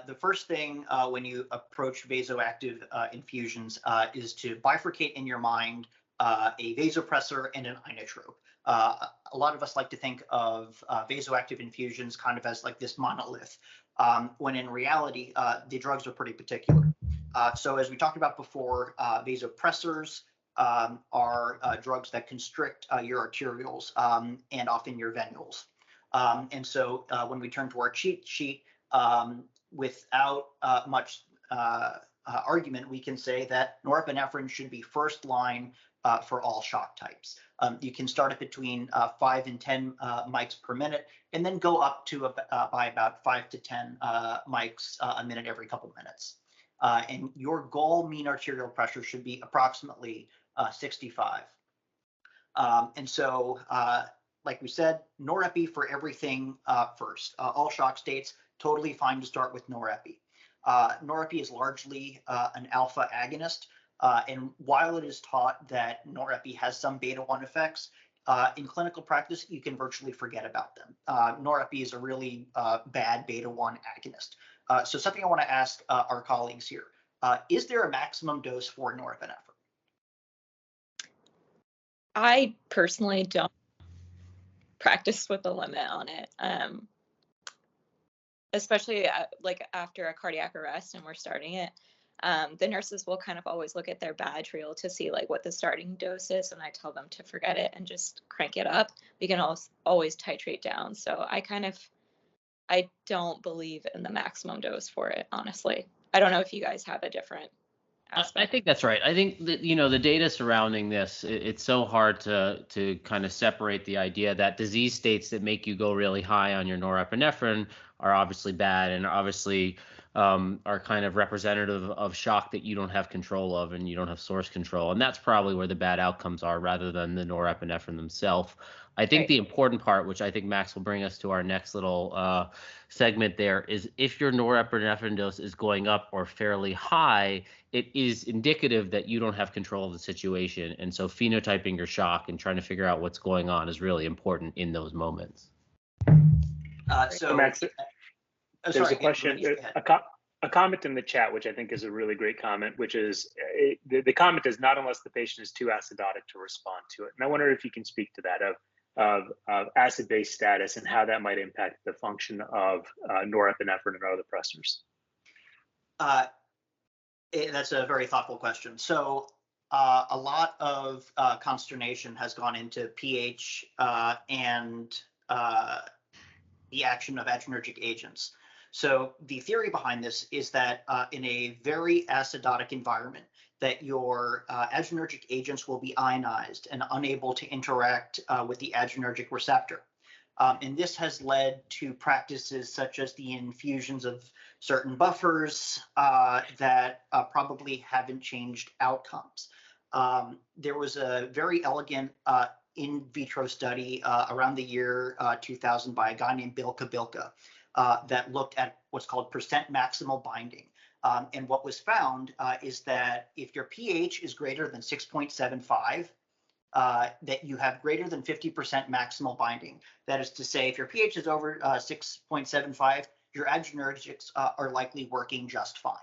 the first thing when you approach vasoactive infusions is to bifurcate in your mind a vasopressor and an inotrope. A lot of us like to think of vasoactive infusions kind of as like this monolith, when in reality, the drugs are pretty particular. So as we talked about before, vasopressors are drugs that constrict your arterioles and often your venules. And so when we turn to our cheat sheet, without much argument, we can say that norepinephrine should be first line for all shock types. You can start at between 5 and 10 mics per minute, and then go up to by about 5 to 10 mics a minute every couple of minutes. And your goal mean arterial pressure should be approximately 65. And so, like we said, norepi for everything first. All shock states, totally fine to start with norepi. Norepi is largely an alpha agonist. And while it is taught that norepi has some beta-1 effects, in clinical practice, you can virtually forget about them. Norepi is a really bad beta-1 agonist. So something I want to ask our colleagues here, is there a maximum dose for norepinephrine? I personally don't practice with a limit on it, especially like after a cardiac arrest and we're starting it. The nurses will kind of always look at their badge reel to see like what the starting dose is, and I tell them to forget it and just crank it up. We can always titrate down. So I don't believe in the maximum dose for it, honestly. I don't know if you guys have a different aspect. I think that's right. I think that, the data surrounding this, it's so hard to kind of separate the idea that disease states that make you go really high on your norepinephrine are obviously bad and obviously are kind of representative of shock that you don't have control of and you don't have source control. And that's probably where the bad outcomes are rather than the norepinephrine themselves. I think the important part, which I think Max will bring us to our next little segment there, is if your norepinephrine dose is going up or fairly high, it is indicative that you don't have control of the situation. And so phenotyping your shock and trying to figure out what's going on is really important in those moments. So Max, there's a question, a comment in the chat, which I think is a really great comment, which is the comment is not unless the patient is too acidotic to respond to it. And I wonder if you can speak to that of acid-base status and how that might impact the function of norepinephrine and other pressors. That's a very thoughtful question. So a lot of consternation has gone into pH and the action of adrenergic agents. So the theory behind this is that in a very acidotic environment, that your adrenergic agents will be ionized and unable to interact with the adrenergic receptor. And this has led to practices such as the infusions of certain buffers that probably haven't changed outcomes. There was a very elegant in vitro study around the year 2000 by a guy named Bill Kabilka that looked at what's called percent maximal binding. And what was found is that if your pH is greater than 6.75, that you have greater than 50% maximal binding. That is to say, if your pH is over 6.75, your adrenergics are likely working just fine.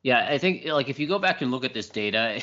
Yeah, I think like if you go back and look at this data,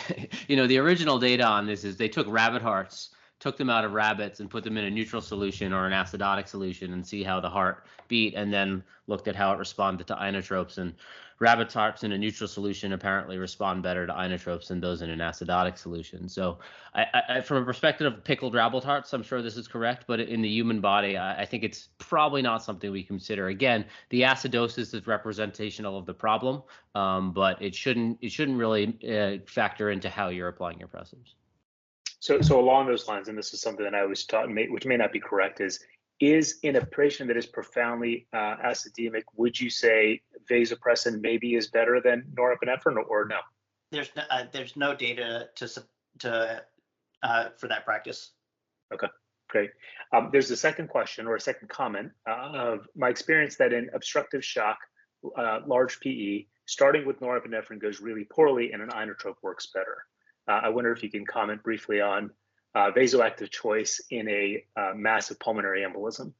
the original data on this is they took rabbit hearts, took them out of rabbits and put them in a neutral solution or an acidotic solution and see how the heart beat, and then looked at how it responded to inotropes. And rabbit hearts in a neutral solution apparently respond better to inotropes than those in an acidotic solution. So I from a perspective of pickled rabbit hearts, I'm sure this is correct, but in the human body, I think it's probably not something we consider. Again, the acidosis is representational of the problem, but it shouldn't really factor into how you're applying your pressors. So along those lines, and this is something that I was taught, which may not be correct, is in a patient that is profoundly acidemic, would you say vasopressin maybe is better than norepinephrine or no? There's no data for that practice. Okay, great. There's a second question or a second comment of my experience that in obstructive shock, large PE, starting with norepinephrine goes really poorly and an inotrope works better. I wonder if you can comment briefly on vasoactive choice in a massive pulmonary embolism.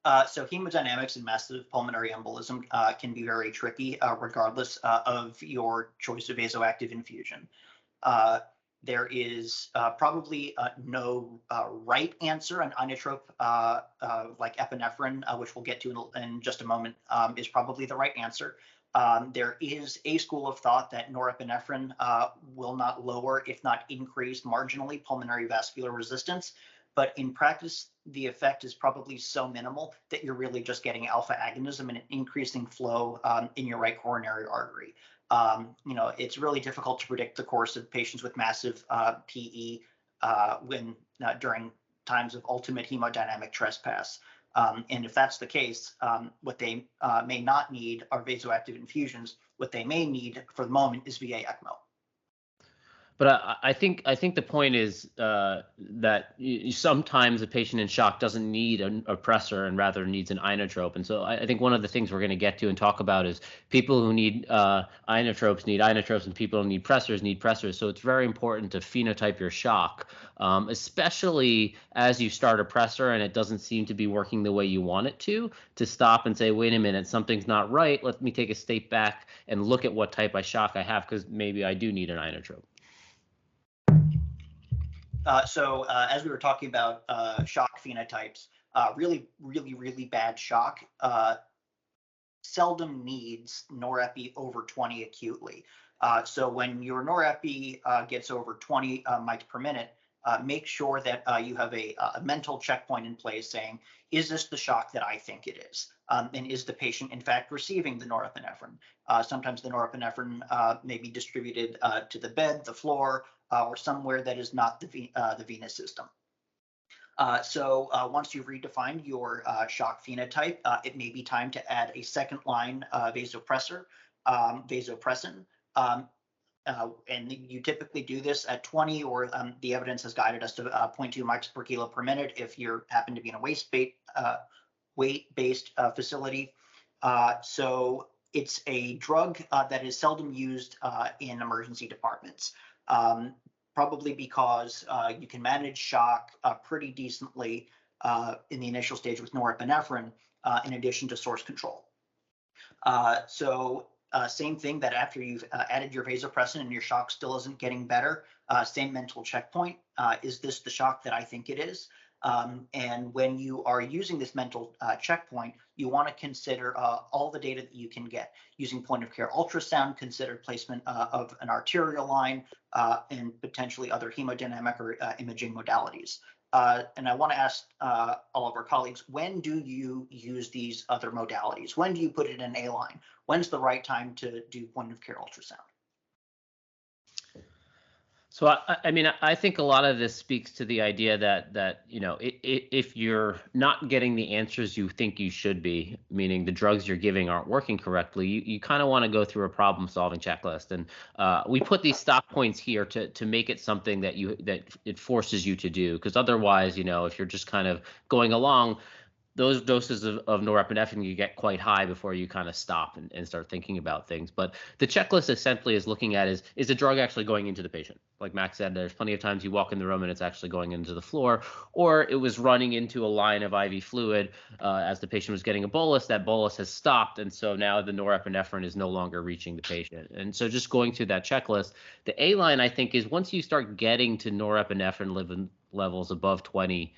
So hemodynamics and massive pulmonary embolism can be very tricky, regardless of your choice of vasoactive infusion. There is probably no right answer. An inotrope like epinephrine, which we'll get to in just a moment, is probably the right answer. There is a school of thought that norepinephrine will not lower, if not increase marginally, pulmonary vascular resistance. But in practice, the effect is probably so minimal that you're really just getting alpha agonism and an increasing flow in your right coronary artery. It's really difficult to predict the course of patients with massive PE during times of ultimate hemodynamic trespass. And if that's the case, what they may not need are vasoactive infusions. What they may need for the moment is VA ECMO. But I think the point is that sometimes a patient in shock doesn't need a pressor and rather needs an inotrope. And so I think one of the things we're going to get to and talk about is people who need inotropes need inotropes, and people who need pressors need pressors. So it's very important to phenotype your shock, especially as you start a pressor and it doesn't seem to be working the way you want it to stop and say, wait a minute, something's not right. Let me take a step back and look at what type of shock I have, because maybe I do need an inotrope. So as we were talking about shock phenotypes, really bad shock seldom needs norepi over 20 acutely. So when your norepi gets over 20 mics per minute, make sure that you have a mental checkpoint in place saying, is this the shock that I think it is? And is the patient in fact receiving the norepinephrine? Sometimes the norepinephrine may be distributed to the bed, the floor, or somewhere that is not the venous system. So once you've redefined your shock phenotype, it may be time to add a second line vasopressor, vasopressin. And you typically do this at 20, or the evidence has guided us to 0.2 mics per kilo per minute if you happen to be in a weight-based facility. So it's a drug that is seldom used in emergency departments, probably because you can manage shock pretty decently in the initial stage with norepinephrine, in addition to source control. Same thing, that after you've added your vasopressin and your shock still isn't getting better, same mental checkpoint. Is this the shock that I think it is? And when you are using this mental checkpoint, you want to consider all the data that you can get. Using point of care ultrasound, consider placement of an arterial line and potentially other hemodynamic or imaging modalities. And I want to ask all of our colleagues, when do you use these other modalities? When do you put it in A line? When's the right time to do point of care ultrasound? So I think a lot of this speaks to the idea that if you're not getting the answers you think you should be, meaning the drugs you're giving aren't working correctly, you kind of want to go through a problem-solving checklist. And we put these stop points here to make it something that it forces you to do, because otherwise, if you're just kind of going along, those doses of norepinephrine you get quite high before you kind of stop and start thinking about things. But the checklist essentially is looking at is the drug actually going into the patient? Like Max said, there's plenty of times you walk in the room and it's actually going into the floor, or it was running into a line of IV fluid as the patient was getting a bolus. That bolus has stopped, and so now the norepinephrine is no longer reaching the patient. And so just going through that checklist, the A line, I think, is once you start getting to norepinephrine levels above 20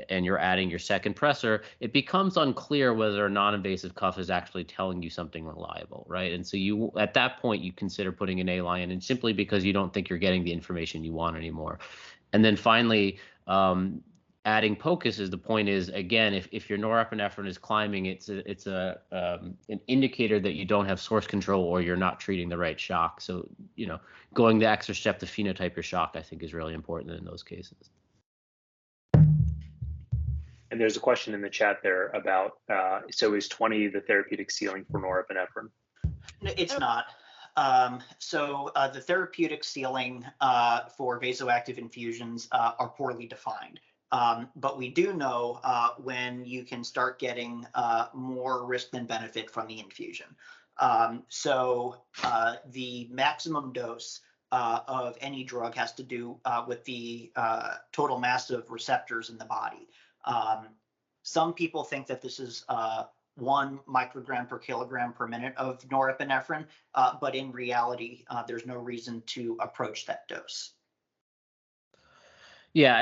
and you're adding your second pressor, it becomes unclear whether a non-invasive cuff is actually telling you something reliable, right? And so you, at that point, you consider putting an A line in, simply because you don't think you're getting the information you want anymore. And then finally, adding POCUS is the point is, again, if your norepinephrine is climbing, it's an indicator that you don't have source control or you're not treating the right shock. So, going the extra step to phenotype your shock, I think, is really important in those cases. And there's a question in the chat there about, so is 20 the therapeutic ceiling for norepinephrine? It's not. The therapeutic ceiling for vasoactive infusions are poorly defined. But we do know when you can start getting more risk than benefit from the infusion. The maximum dose of any drug has to do with the total mass of receptors in the body. Some people think that this is 1 microgram per kilogram per minute of norepinephrine, but in reality, there's no reason to approach that dose. Yeah,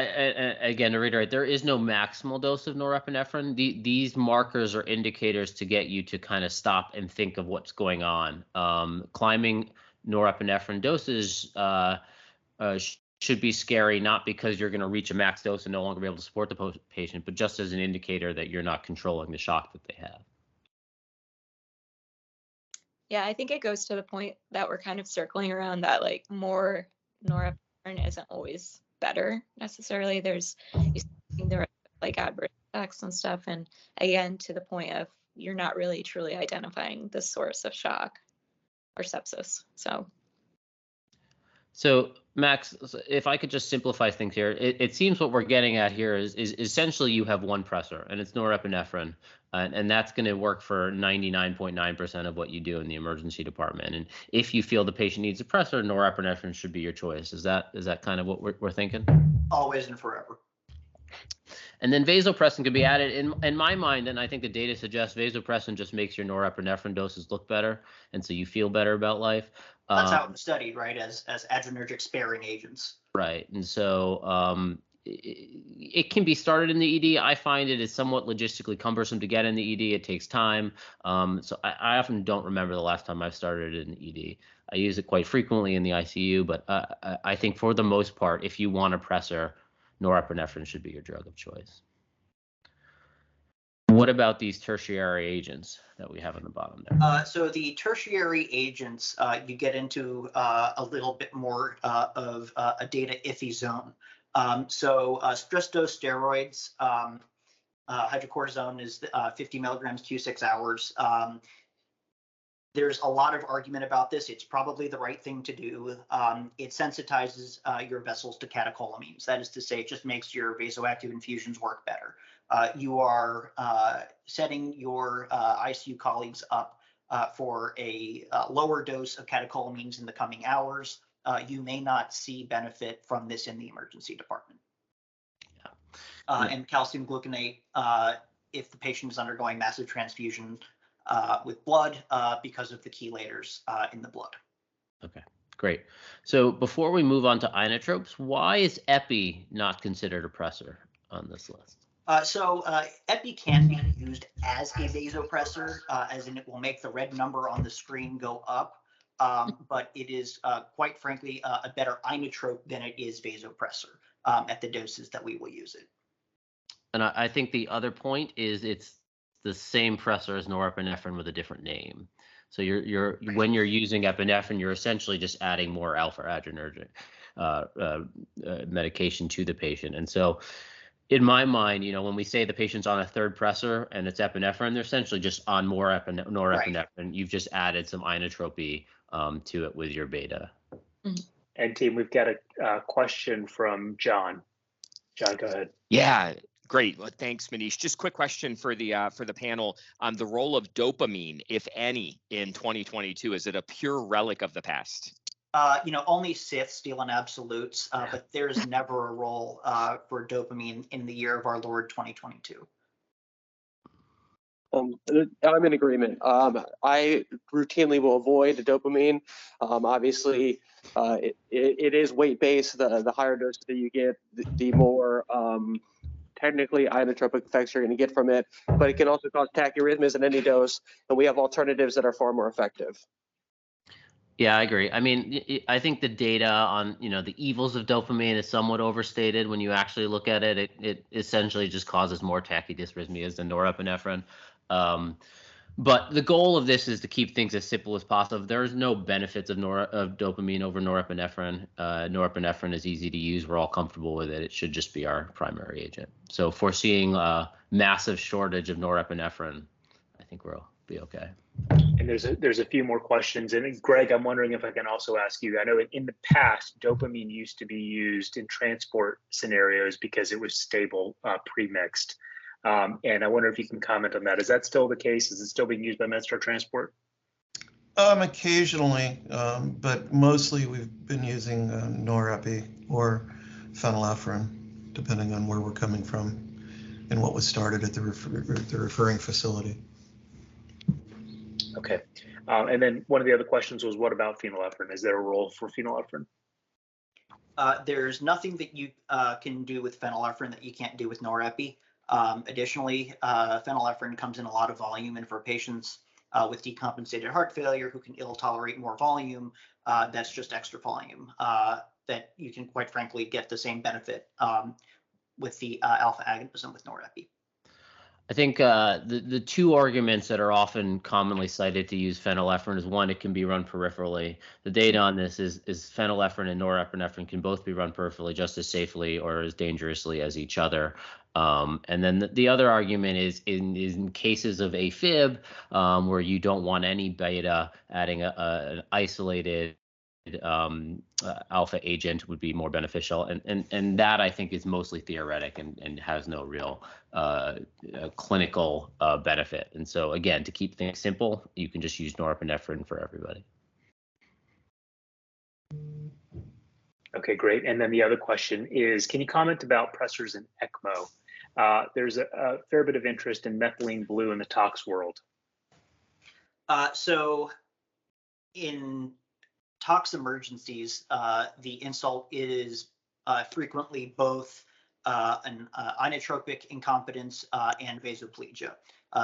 again, to reiterate, there is no maximal dose of norepinephrine. These markers are indicators to get you to kind of stop and think of what's going on. Climbing norepinephrine doses should be scary, not because you're going to reach a max dose and no longer be able to support the patient, but just as an indicator that you're not controlling the shock that they have. Yeah, I think it goes to the point that we're kind of circling around that, like, more norepinephrine isn't always better necessarily. There's like adverse effects and stuff, and again, to the point of you're not really truly identifying the source of shock or sepsis. So Max, if I could just simplify things here, it seems what we're getting at here is essentially you have one pressor, and it's norepinephrine, and that's going to work for 99.9% of what you do in the emergency department. And if you feel the patient needs a pressor, norepinephrine should be your choice. Is that kind of what we're thinking? Always and forever. And then vasopressin could be added. In my mind, and I think the data suggests vasopressin just makes your norepinephrine doses look better, and so you feel better about life. That's how it's studied, right, as adrenergic sparing agents. Right, and so it can be started in the ED. I find it is somewhat logistically cumbersome to get in the ED. It takes time. So I often don't remember the last time I've started it in the ED. I use it quite frequently in the ICU, but I think for the most part, if you want a pressor, norepinephrine should be your drug of choice. What about these tertiary agents that we have on the bottom there? So the tertiary agents, you get into a little bit more of a data iffy zone. So stress dose steroids, hydrocortisone is 50 milligrams Q6 hours. There's a lot of argument about this. It's probably the right thing to do. It sensitizes your vessels to catecholamines. That is to say, it just makes your vasoactive infusions work better. You are setting your ICU colleagues up for a lower dose of catecholamines in the coming hours. You may not see benefit from this in the emergency department. And calcium gluconate, if the patient is undergoing massive transfusion with blood because of the chelators in the blood. Okay, great. So before we move on to Ionotropes, why is Epi not considered a pressor on this list? So Epi can be used as a vasopressor, as in it will make the red number on the screen go up, but it is quite frankly a better inotrope than it is vasopressor at the doses that we will use it. And I think the other point is it's the same pressor as norepinephrine with a different name. So when you're using epinephrine, you're essentially just adding more alpha adrenergic medication to the patient. And so in my mind, when we say the patient's on a third pressor and it's epinephrine, they're essentially just on more norepinephrine. Right. You've just added some inotropy to it with your beta. And team, we've got a question from John. John, go ahead. Yeah. Great. Well, thanks, Manish. Just quick question for the panel on the role of dopamine, if any, in 2022. Is it a pure relic of the past? Only Siths deal in absolutes, but there's never a role for dopamine in the year of our Lord 2022. I'm in agreement. I routinely will avoid dopamine. Obviously, it is weight-based. The higher dose that you get, the more technically inotropic effects you're going to get from it, but it can also cause tachyarrhythmias at any dose, and we have alternatives that are far more effective. Yeah, I agree. I mean, I think the data on, the evils of dopamine is somewhat overstated. When you actually look at it, it essentially just causes more tachydysrhythmias than norepinephrine. But the goal of this is to keep things as simple as possible. There's no benefits of dopamine over norepinephrine. Norepinephrine is easy to use. We're all comfortable with it. It should just be our primary agent. So foreseeing a massive shortage of norepinephrine, I think we'll be okay. And there's a few more questions. And Greg, I'm wondering if I can also ask you, I know in the past, dopamine used to be used in transport scenarios because it was stable, pre-mixed. And I wonder if you can comment on that. Is that still the case? Is it still being used by MedStar Transport? Occasionally, but mostly we've been using norepi or phenylephrine, depending on where we're coming from. in what was started at the referring facility. Okay. And then one of the other questions was, what about phenylephrine? Is there a role for phenylephrine? There's nothing that you can do with phenylephrine that you can't do with norepi. Additionally, phenylephrine comes in a lot of volume, and for patients with decompensated heart failure who can ill tolerate more volume, that's just extra volume that you can quite frankly get the same benefit with the alpha agonism with norepi. I think the two arguments that are often commonly cited to use phenylephrine is, one, it can be run peripherally. The data on this is phenylephrine and norepinephrine can both be run peripherally just as safely or as dangerously as each other. And then the other argument is in cases of AFib, where you don't want any beta, adding an isolated alpha agent would be more beneficial, and that I think is mostly theoretic and has no real clinical benefit. And so again, to keep things simple, you can just use norepinephrine for everybody. Okay, great. And then the other question is, can you comment about pressors in ECMO? There's a fair bit of interest in methylene blue in the tox world. So in tox emergencies, the insult is frequently both an inotropic incompetence and vasoplegia.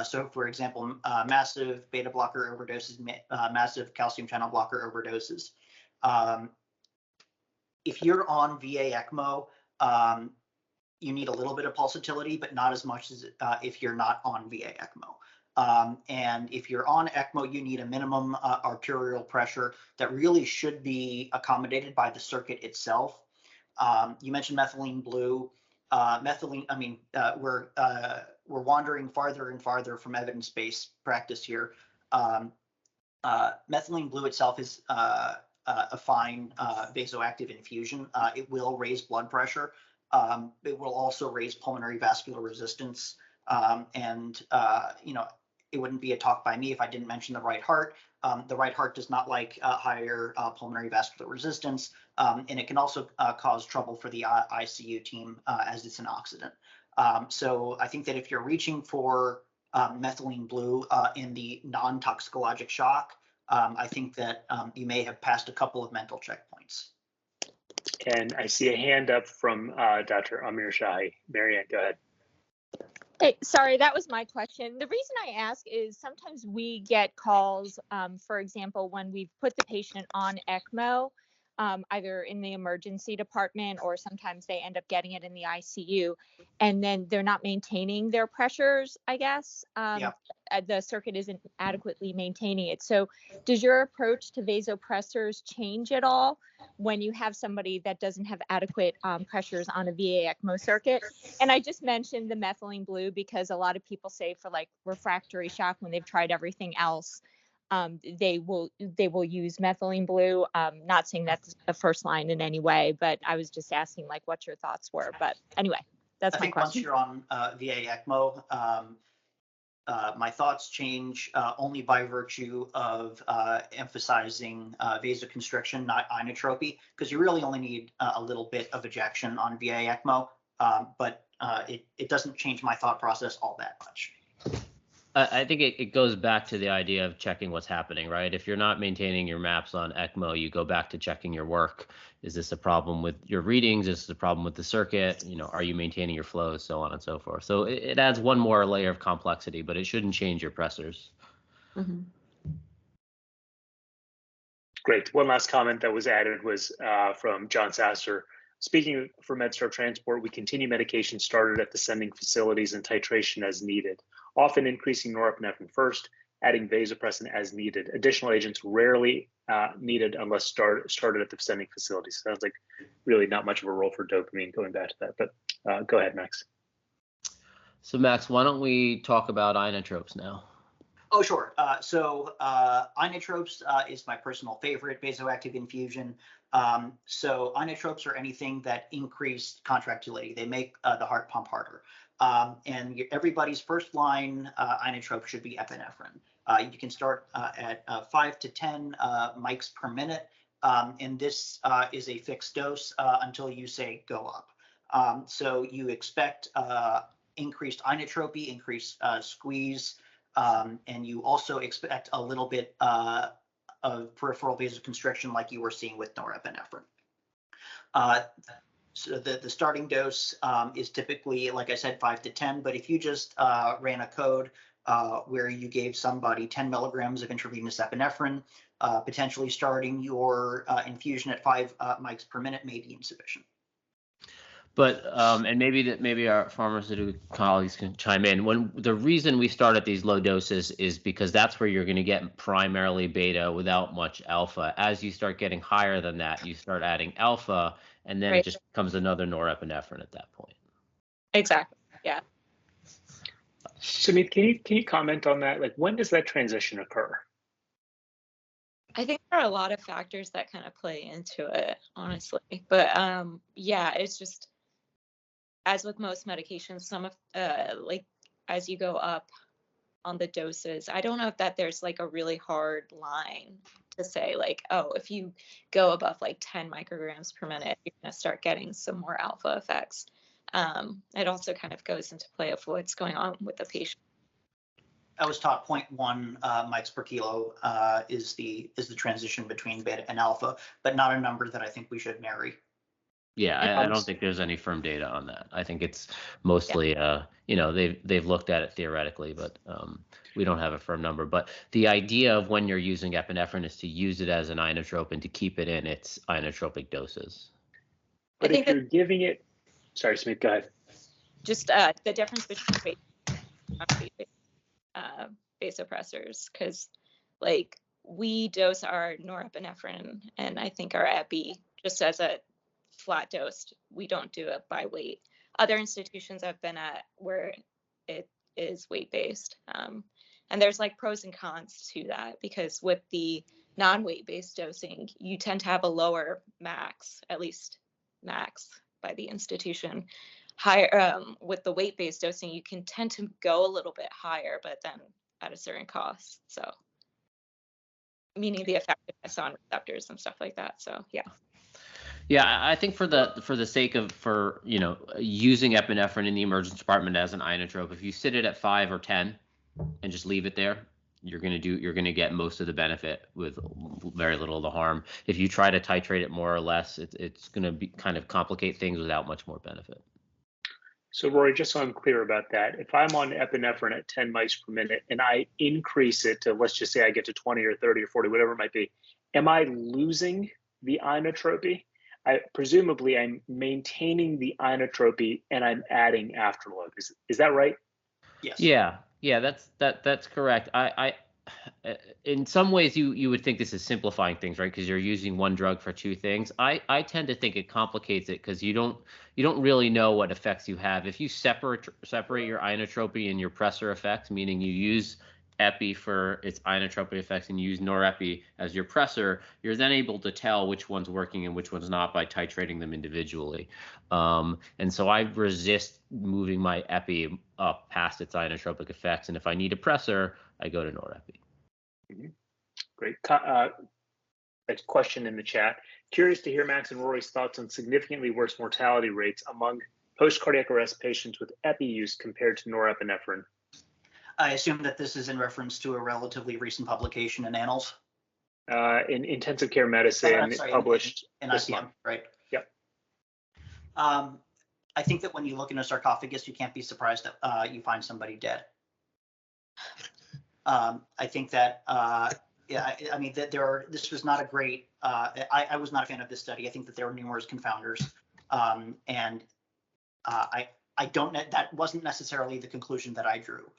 So, for example, massive beta blocker overdoses, massive calcium channel blocker overdoses. If you're on VA ECMO, you need a little bit of pulsatility, but not as much as if you're not on VA ECMO. And if you're on ECMO, you need a minimum arterial pressure that really should be accommodated by the circuit itself. You mentioned methylene blue. We're wandering farther and farther from evidence-based practice here. Methylene blue itself is a fine vasoactive infusion. It will raise blood pressure. It will also raise pulmonary vascular resistance. It wouldn't be a talk by me if I didn't mention the right heart. The right heart does not like higher pulmonary vascular resistance, and it can also cause trouble for the ICU team as it's an oxidant. So I think that if you're reaching for methylene blue in the non-toxicologic shock, I think that you may have passed a couple of mental checkpoints. And I see a hand up from Dr. Amir Shahi. Marianne, go ahead. Hey, sorry, that was my question. The reason I ask is sometimes we get calls, for example, when we've put the patient on ECMO, either in the emergency department or sometimes they end up getting it in the ICU, and then they're not maintaining their pressures, I guess. Yeah. The circuit isn't adequately maintaining it. So does your approach to vasopressors change at all when you have somebody that doesn't have adequate pressures on a VA ECMO circuit? And I just mentioned the methylene blue because a lot of people say for like refractory shock, when they've tried everything else, they will use methylene blue. Not saying that's a first line in any way, but I was just asking like what your thoughts were. But anyway, that's my question. Once you're on VA ECMO, my thoughts change only by virtue of emphasizing vasoconstriction, not inotropy, because you really only need a little bit of ejection on VA ECMO, but it doesn't change my thought process all that much. I think it goes back to the idea of checking what's happening, right? If you're not maintaining your maps on ECMO, you go back to checking your work. Is this a problem with your readings? Is this a problem with the circuit? Are you maintaining your flows, so on and so forth. So it adds one more layer of complexity, but it shouldn't change your pressors. Mm-hmm. Great. One last comment that was added was from John Sasser. Speaking for MedStar Transport, we continue medication started at the sending facilities and titration as needed, often increasing norepinephrine first, adding vasopressin as needed. Additional agents rarely needed unless started at the sending facilities. Sounds like really not much of a role for dopamine, going back to that, but go ahead, Max. So Max, why don't we talk about ionotropes now? Oh, sure. So Ionotropes is my personal favorite vasoactive infusion. So Ionotropes are anything that increase contractility. They make the heart pump harder. And everybody's first line inotrope should be epinephrine. You can start at 5 to 10 mics per minute. And this is a fixed dose until you say go up. So you expect increased inotropy, increased squeeze, and you also expect a little bit of peripheral vasoconstriction like you were seeing with norepinephrine. So the starting dose is typically, like I said, 5 to 10, but if you just ran a code where you gave somebody 10 milligrams of intravenous epinephrine, potentially starting your infusion at 5 mics per minute may be insufficient. But and maybe our pharmaceutical colleagues can chime in. When the reason we start at these low doses is because that's where you're going to get primarily beta without much alpha. As you start getting higher than that, you start adding alpha, and then Right. it just becomes another norepinephrine at that point. Exactly. Yeah. Sumeet, can you comment on that? Like, when does that transition occur? I think there are a lot of factors that kind of play into it, honestly. But yeah, it's just, as with most medications, some of like as you go up on the doses, I don't know if that there's like a really hard line to say like, oh, if you go above like 10 micrograms per minute, you're going to start getting some more alpha effects. It also kind of goes into play of what's going on with the patient. I was taught 0.1 mics per kilo is the transition between beta and alpha, but not a number that I think we should marry. Yeah, I don't think there's any firm data on that. I think it's mostly, you know, they've looked at it theoretically, but we don't have a firm number. But the idea of when you're using epinephrine is to use it as an inotrope and to keep it in its inotropic doses. But if you're giving it, sorry, Sumeet, go ahead. Just the difference between vasopressors, because like we dose our norepinephrine and I think our epi just as a flat dosed. We don't do it by weight. Other institutions I've been at where it is weight based, and there's like pros and cons to that, because with the non-weight based dosing, you tend to have a lower max, at least max by the institution. Higher with the weight based dosing, you can tend to go a little bit higher, but then at a certain cost. So, meaning the effectiveness on receptors and stuff like that. So, yeah. Yeah, I think for the sake of you know, using epinephrine in the emergency department as an inotrope, if you sit it at 5 or 10 and just leave it there, you're gonna get most of the benefit with very little of the harm. If you try to titrate it more or less, it's gonna be kind of complicate things without much more benefit. So Rory, just so I'm clear about that, if I'm on epinephrine at 10 mics per minute and I increase it to, let's just say I get to 20 or 30 or 40, whatever it might be, am I losing the inotropy? Presumably I'm maintaining the inotropy and I'm adding afterload. Is that right? Yes. Yeah, that's correct. I in some ways you would think this is simplifying things, right? Because you're using one drug for two things. I tend to think it complicates it, because you don't really know what effects you have. If you separate your inotropy and your pressor effects, meaning you use epi for its inotropic effects and you use norepi as your pressor, you're then able to tell which one's working and which one's not by titrating them individually. And so I resist moving my epi up past its inotropic effects, and if I need a pressor, I go to norepi. Mm-hmm. Great. A question in the chat. Curious to hear Max and Rory's thoughts on significantly worse mortality rates among post-cardiac arrest patients with epi use compared to norepinephrine. I assume that this is in reference to a relatively recent publication in Annals. In intensive care medicine, published in this ICM, month. right? Yep. I think that when you look in a sarcophagus, you can't be surprised that you find somebody dead. I think that, yeah, I mean, that this was not a great, I was not a fan of this study. I think that there were numerous confounders. And I don't, that wasn't necessarily the conclusion that I drew.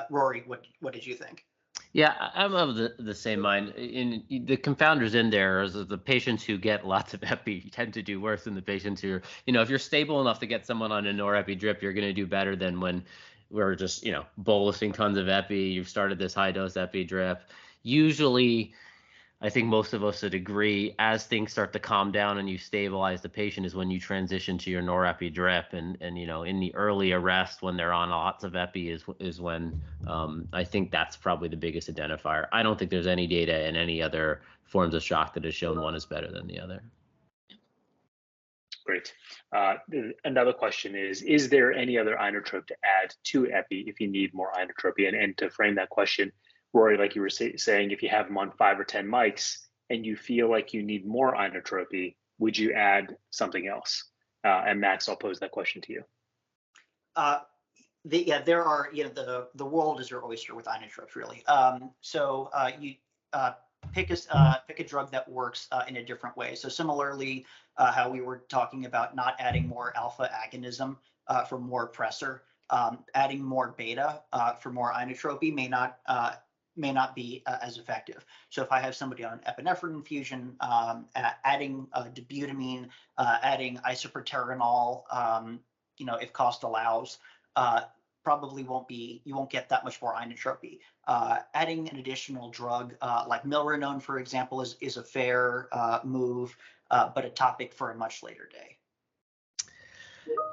Rory, what did you think? Yeah, I'm of the same mind. In the confounders in there is the patients who get lots of epi tend to do worse than the patients who, you know, if you're stable enough to get someone on a norepi drip, you're going to do better than when we're just, you know, bolusing tons of epi. You've started this high dose epi drip. Usually, I think most of us would agree, as things start to calm down and you stabilize the patient is when you transition to your norepi drip. And you know, in the early arrest when they're on lots of epi is when I think that's probably the biggest identifier. I don't think there's any data in any other forms of shock that has shown one is better than the other. Great. Another question is there any other inotrope to add to Epi if you need more inotropy? And to frame that question, Rory, like you were saying, if you have them on 5 or 10 mics and you feel like you need more inotropy, would you add something else? And Max, I'll pose that question to you. There are, the world is your oyster with inotropes, really. So you pick a drug that works in a different way. So similarly, how we were talking about not adding more alpha agonism for more pressure, adding more beta for more inotropy may not be as effective. So if I have somebody on an epinephrine infusion, adding dobutamine, adding isoproterenol, if cost allows, probably you won't get that much more inotropy. Adding an additional drug like milrinone, for example, is a fair move, but a topic for a much later day.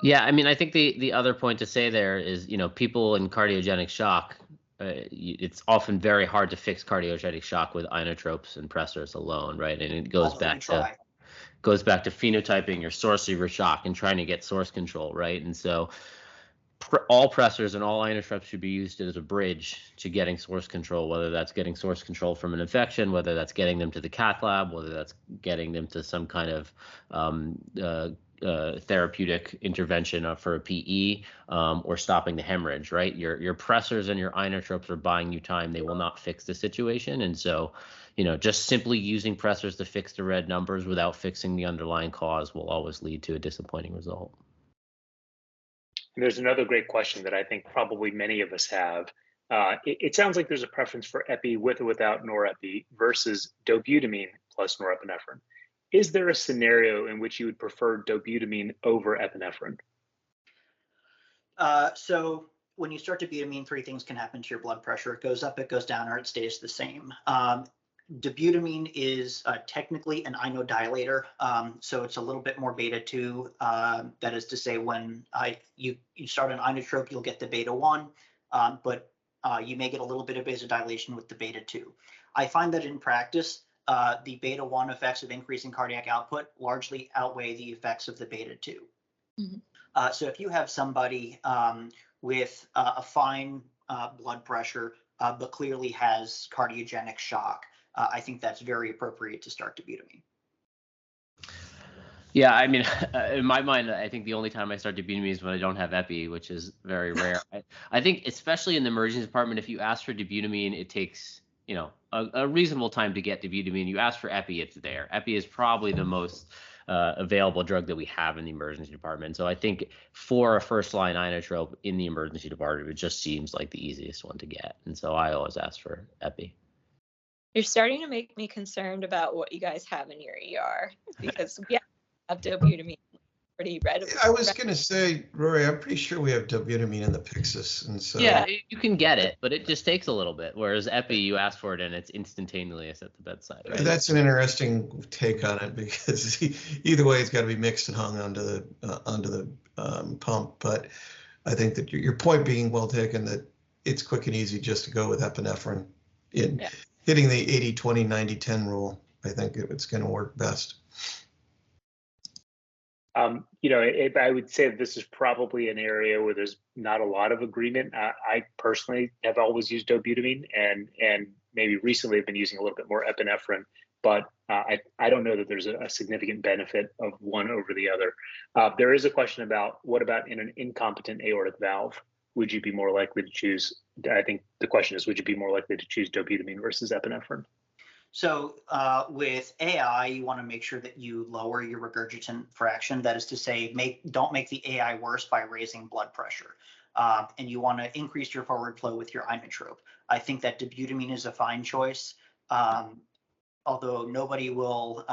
Yeah, I mean, I think the other point to say there is, people in cardiogenic shock, it's often very hard to fix cardiogenic shock with inotropes and pressors alone, right? And it goes back to phenotyping your source of your shock and trying to get source control, right? And so all pressors and all inotropes should be used as a bridge to getting source control, whether that's getting source control from an infection, whether that's getting them to the cath lab, whether that's getting them to some kind of therapeutic intervention for a PE, or stopping the hemorrhage, right? Your pressors and your inotropes are buying you time. They will not fix the situation. And so, just simply using pressors to fix the red numbers without fixing the underlying cause will always lead to a disappointing result. And there's another great question that I think probably many of us have. It sounds like there's a preference for epi with or without norepi versus dobutamine plus norepinephrine. Is there a scenario in which you would prefer dobutamine over epinephrine? So when you start dobutamine, 3 things can happen to your blood pressure. It goes up, it goes down, or it stays the same. Dobutamine is technically an inodilator, so it's a little bit more beta 2. That is to say, when you start an inotrope, you'll get the beta 1, but you may get a little bit of vasodilation with the beta 2. I find that in practice, the beta 1 effects of increasing cardiac output largely outweigh the effects of the beta 2. Mm-hmm. So if you have somebody with a fine blood pressure, but clearly has cardiogenic shock, I think that's very appropriate to start dobutamine. Yeah, I mean, in my mind, I think the only time I start dobutamine is when I don't have epi, which is very rare. I think especially in the emergency department, if you ask for dobutamine, it takes, a reasonable time to get dobutamine. You ask for epi, it's there. Epi is probably the most available drug that we have in the emergency department. So I think for a first-line inotrope in the emergency department, it just seems like the easiest one to get. And so I always ask for epi. You're starting to make me concerned about what you guys have in your ER, because we have dobutamine pretty readily. I was going to say, Rory, I'm pretty sure we have dobutamine in the Pyxis, and so yeah, you can get it, but it just takes a little bit. Whereas epi, you ask for it and it's instantaneous at the bedside. Right? That's an interesting take on it, because either way, it's got to be mixed and hung onto the pump. But I think that your point being well taken, that it's quick and easy just to go with epinephrine. Hitting the 80-20-90-10 rule, I think it's going to work best. I would say that this is probably an area where there's not a lot of agreement. I personally have always used dobutamine, and maybe recently have been using a little bit more epinephrine, but I don't know that there's a significant benefit of one over the other. There is a question about, what about in an incompetent aortic valve? Would you be more likely to choose, I think the question is, would you be more likely to choose dobutamine versus epinephrine? So with AI, you want to make sure that you lower your regurgitant fraction. That is to say, don't make the AI worse by raising blood pressure. And you want to increase your forward flow with your inotrope. I think that dobutamine is a fine choice, although nobody will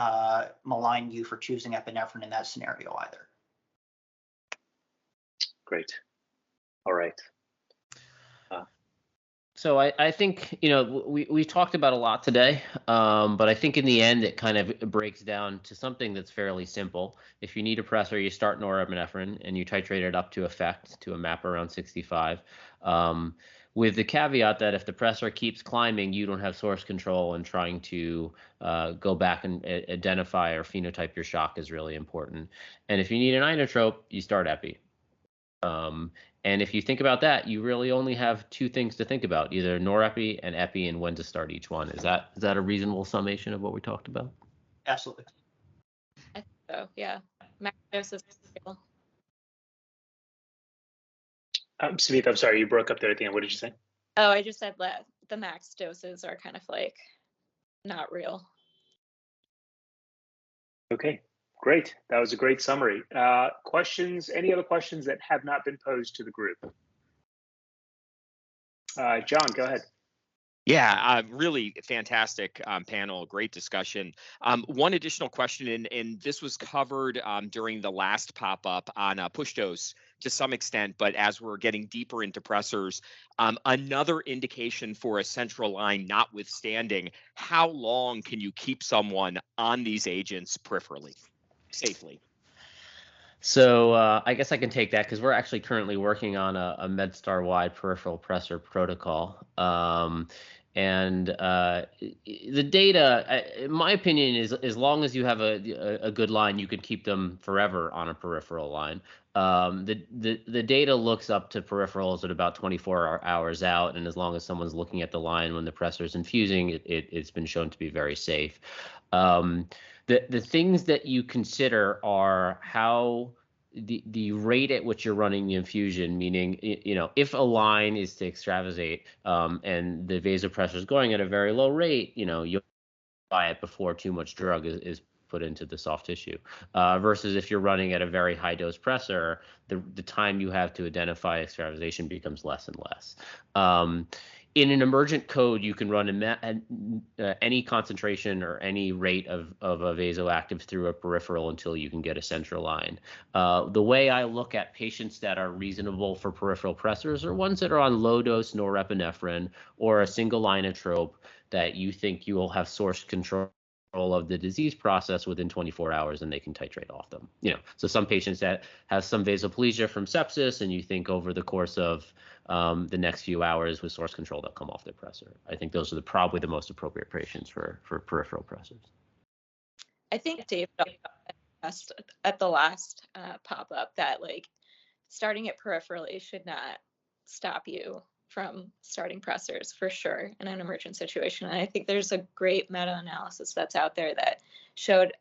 malign you for choosing epinephrine in that scenario either. Great. All right. So I think, we talked about a lot today, but I think in the end, it kind of breaks down to something that's fairly simple. If you need a pressor, you start norepinephrine and you titrate it up to effect to a MAP around 65. with the caveat that if the pressure keeps climbing, you don't have source control, and trying to go back and identify or phenotype your shock is really important. And if you need an inotrope, you start epi. And if you think about that, you really only have two things to think about, either norepi and epi, and when to start each one. Is that a reasonable summation of what we talked about? Absolutely. I think so, yeah. Max dose is real. Sumeet, I'm sorry, you broke up there at the end. What did you say? Oh, I just said that the max doses are kind of like not real. Okay, great. That was a great summary. Questions? Any other questions that have not been posed to the group? John, go ahead. Yeah, really fantastic panel, great discussion. One additional question, and this was covered during the last pop-up on push dose to some extent, but as we're getting deeper into pressors, another indication for a central line notwithstanding, how long can you keep someone on these agents peripherally, safely? So I guess I can take that, because we're actually currently working on a MedStar wide peripheral pressure protocol. And the data, in my opinion, is as long as you have a good line, you could keep them forever on a peripheral line. The data looks up to peripherals at about 24 hours out, and as long as someone's looking at the line when the pressure is infusing, it's been shown to be very safe. The things that you consider are how the rate at which you're running the infusion, meaning, if a line is to extravasate and the vasopressor is going at a very low rate, you'll buy it before too much drug is put into the soft tissue, versus if you're running at a very high dose pressor, the time you have to identify extravasation becomes less and less. In an emergent code, you can run any concentration or any rate of a vasoactive through a peripheral until you can get a central line. The way I look at patients that are reasonable for peripheral pressors are ones that are on low dose norepinephrine or a single inotrope that you think you will have source control of the disease process within 24 hours, and they can titrate off them. So some patients that have some vasoplegia from sepsis, and you think over the course of the next few hours with source control, they'll come off their pressor. I think those are probably the most appropriate patients for peripheral pressors. I think Dave asked at the last pop-up that starting it peripherally should not stop you from starting pressors for sure in an emergent situation. And I think there's a great meta-analysis that's out there that showed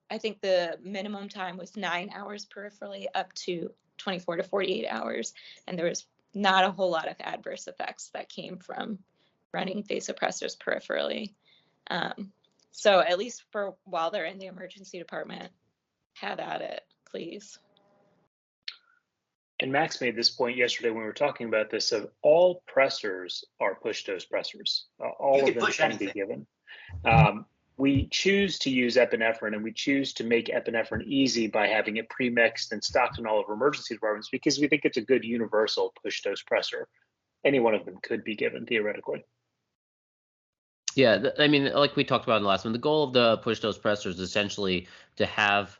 I think the minimum time was 9 hours peripherally up to 24 to 48 hours. And there was not a whole lot of adverse effects that came from running vasopressors peripherally. So at least for while they're in the emergency department, have at it, please. And Max made this point yesterday when we were talking about this, of all pressors are push dose pressors. All of them can be given. We choose to use epinephrine, and we choose to make epinephrine easy by having it pre-mixed and stocked in all of our emergency departments because we think it's a good universal push dose pressor. Any one of them could be given theoretically. Yeah, I mean, like we talked about in the last one, the goal of the push dose pressor is essentially to have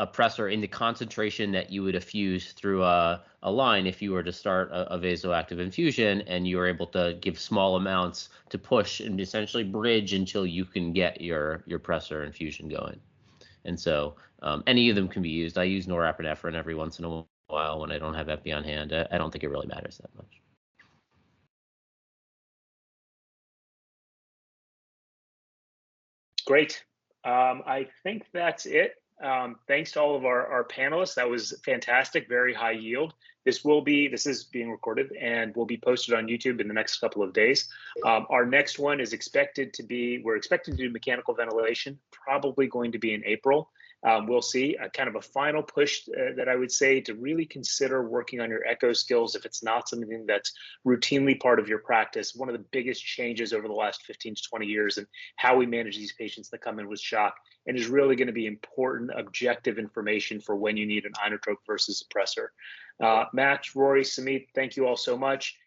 a pressor in the concentration that you would effuse through a line if you were to start a vasoactive infusion, and you were able to give small amounts to push and essentially bridge until you can get your pressor infusion going. And so any of them can be used. I use norepinephrine every once in a while when I don't have epi on hand. I don't think it really matters that much. Great. I think that's it. Thanks to all of our panelists. That was fantastic, very high yield. This is being recorded and will be posted on YouTube in the next couple of days. Our next one is we're expecting to do mechanical ventilation, probably going to be in April. We'll see a kind of a final push that I would say to really consider working on your echo skills if it's not something that's routinely part of your practice. One of the biggest changes over the last 15 to 20 years and how we manage these patients that come in with shock, and is really going to be important objective information for when you need an inotrope versus a pressor. Matt, Rory, Sumeet, thank you all so much.